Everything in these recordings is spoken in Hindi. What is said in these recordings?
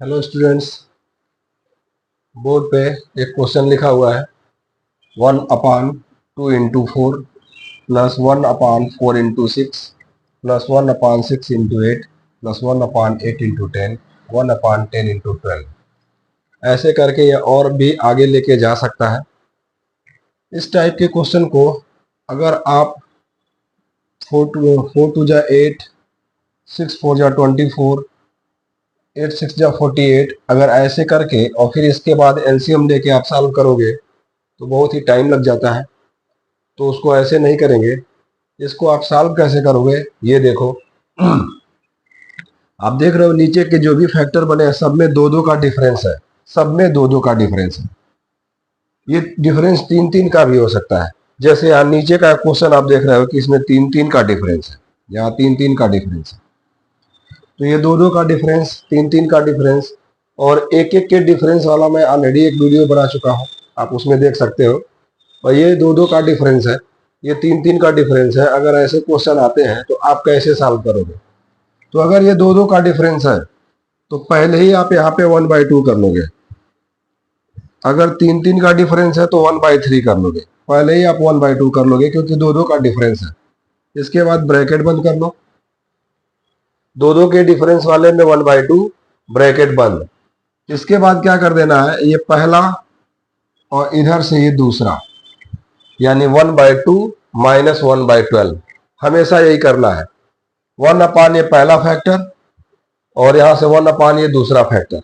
हेलो स्टूडेंट्स, बोर्ड पे एक क्वेश्चन लिखा हुआ है 1/2 × 4 प्लस 1/4 × 6 प्लस 1/6 × 8 प्लस 1/8 × 10 1/10 × 12। ऐसे करके ये और भी आगे लेके जा सकता है। इस टाइप के क्वेश्चन को अगर आप 4 जा 8, 6 4 जा 24, 8 6 जा 48, अगर ऐसे करके और फिर इसके बाद एलसीएम लेके आप सॉल्व करोगे तो बहुत ही टाइम लग जाता है। तो उसको ऐसे नहीं करेंगे। इसको आप सॉल्व कैसे करोगे ये देखो। आप देख रहे हो नीचे के जो भी फैक्टर बने हैं सब में 2-2 का डिफरेंस है। सब में 2-2 का डिफरेंस है। ये डिफरेंस 3-3 का भी हो सकता है। जैसे यहाँ नीचे का क्वेश्चन आप देख रहे हो कि इसमें 3-3 का डिफरेंस है, यहाँ 3-3 का डिफरेंस है। तो ये 2-2 का डिफरेंस, 3-3 का डिफरेंस और एक-एक के डिफरेंस वाला मैं ऑलरेडी एक वीडियो बना चुका हूँ, आप उसमें देख सकते हो। और ये 2-2 का डिफरेंस है, ये 3-3 का डिफरेंस है। अगर ऐसे क्वेश्चन आते हैं तो आप कैसे सॉल्व करोगे? तो अगर ये 2-2 का डिफरेंस है तो पहले ही आप यहाँ पे 1/2 कर लोगे। अगर 3-3 का डिफरेंस है तो 1/3 कर लोगे। पहले ही आप 1/2 कर लोगे क्योंकि 2-2 का डिफरेंस है। इसके बाद ब्रैकेट बंद कर लो। 2-2 के डिफरेंस वाले में 1/2, ब्रैकेट बंद। इसके बाद क्या कर देना है, ये पहला और इधर से ये दूसरा, यानी 1/2 माइनस 1/12। हमेशा यही करना है। 1/, ये पहला फैक्टर और यहां से 1/, ये दूसरा फैक्टर,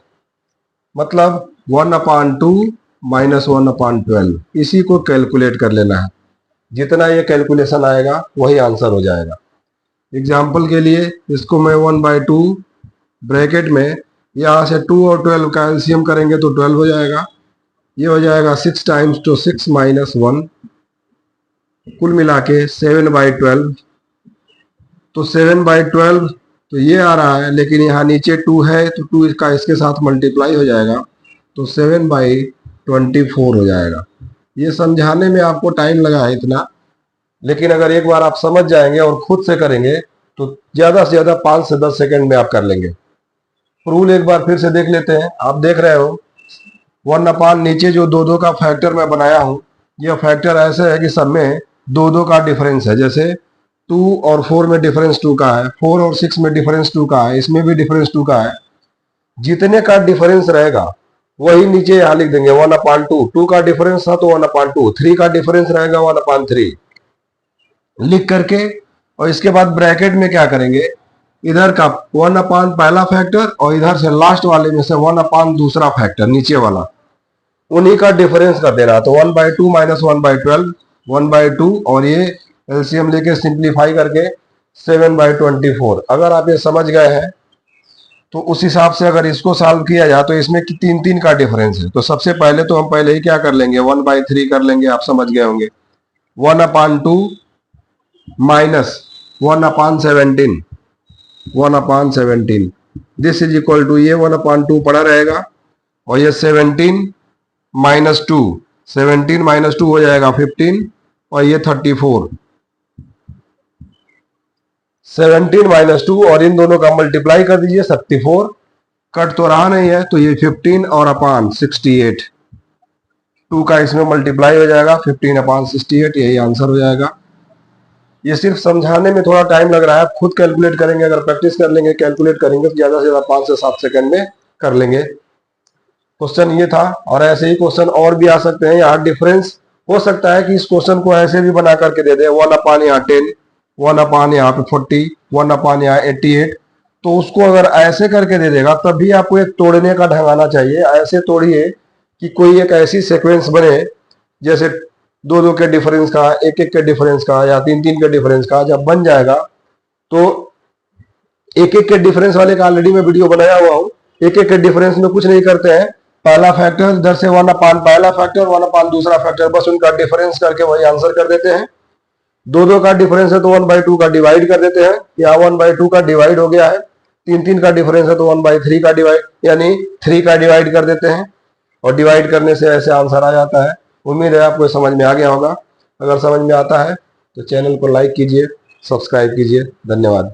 मतलब 1/2 माइनस 1/12। इसी को कैलकुलेट कर लेना है। जितना ये कैलकुलेशन आएगा वही आंसर हो जाएगा। एग्जाम्पल के लिए इसको मैं 1/2 ब्रैकेट में यहां से 2 और 12 का एलसीएम करेंगे तो 12 हो जाएगा। ये हो जाएगा 6 टाइम्स तो 6 माइनस 1, कुल मिला के 7/12। तो 7/12 तो ये आ रहा है, लेकिन यहाँ नीचे 2 है तो 2 इसका इसके साथ मल्टीप्लाई हो जाएगा तो 7/24 हो जाएगा। ये समझाने में आपको टाइम लगा है इतना, लेकिन अगर एक बार आप समझ जाएंगे और खुद से करेंगे तो ज़्यादा से ज़्यादा 5 से 10 सेकेंड में आप कर लेंगे। रूल एक बार फिर से देख लेते हैं। आप देख रहे हो 1/, नीचे जो 2-2 का फैक्टर मैं बनाया हूं, यह फैक्टर ऐसे है कि सब में 2-2 का डिफरेंस है। जैसे 2 और 4 में डिफरेंस 2 का है, 4 और 6 में डिफरेंस 2 का है, इसमें भी डिफरेंस 2 का है। जितने का डिफरेंस रहेगा वही नीचे यहां लिख देंगे 1/2। 2 का डिफरेंस था तो 1/2, 3 का डिफरेंस रहेगा 1/3 लिख करके, और इसके बाद ब्रैकेट में क्या करेंगे, इधर का 1/, पहला फैक्टर और इधर से लास्ट वाले में से 1/, दूसरा फैक्टर नीचे वाला, उन्हीं का डिफरेंस कर देना। तो 1/2 माइनस 1/12, 1/2 और ये एलसीएम लेके सिंप्लीफाई करके 7/24। अगर आप ये समझ गए हैं तो उस हिसाब से अगर इसको सॉल्व किया जाए तो इसमें 3-3 का डिफरेंस है। तो सबसे पहले तो हम पहले ही क्या कर लेंगे, 1/3 कर लेंगे। आप समझ गए होंगे। 1/2 minus 1/17, 1/17, this is equal to, ये 1/2 पड़ा रहेगा और ये 17 माइनस 2, 17 माइनस 2 हो जाएगा 15 और ये 34। 17 माइनस 2 और इन दोनों का मल्टीप्लाई कर दीजिए 34। कट तो रहा नहीं है तो ये 15 और अपान 68, 2 का इसमें मल्टीप्लाई हो जाएगा 15/68, यही आंसर हो जाएगा। ये सिर्फ समझाने में थोड़ा टाइम लग रहा है, आप खुद कैलकुलेट करेंगे। अगर प्रैक्टिस कर लेंगे, कैलकुलेट करेंगे तो ज्यादा से ज्यादा 5 से 7 सेकंड में कर लेंगे। क्वेश्चन ये था, और ऐसे ही क्वेश्चन और भी आ सकते हैं। यहाँ डिफरेंस हो सकता है कि इस क्वेश्चन को ऐसे भी बना करके दे दे, 1/, यहाँ 10, 1/, यहाँ पे 40, 1/, यहाँ 88। तो उसको अगर ऐसे करके दे देगा तब भी आपको एक तोड़ने का ढंग आना चाहिए। ऐसे तोड़िए कि कोई एक ऐसी सीक्वेंस बने, जैसे 2-2 के डिफरेंस का, 1-1 के डिफरेंस का या 3-3 के डिफरेंस का। जब बन जाएगा तो 1-1 के डिफरेंस वाले का ऑलरेडी मैं वीडियो बनाया हुआ हूँ। 1-1 के डिफरेंस में कुछ नहीं करते हैं, पहला फैक्टर इधर से 1/, पहला फैक्टर 1/, दूसरा फैक्टर, बस उनका डिफरेंस करके वही आंसर कर देते हैं। 2-2 का डिफरेंस है तो 1/2 का डिवाइड कर देते हैं, या 1/2 का डिवाइड हो गया है। 3-3 का डिफरेंस है तो 1/3 का डिवाइड, यानी 3 का डिवाइड कर देते हैं और डिवाइड करने से ऐसे आंसर आ जाता है। उम्मीद है आपको समझ में आ गया होगा। अगर समझ में आता है तो चैनल को लाइक कीजिए, सब्सक्राइब कीजिए। धन्यवाद।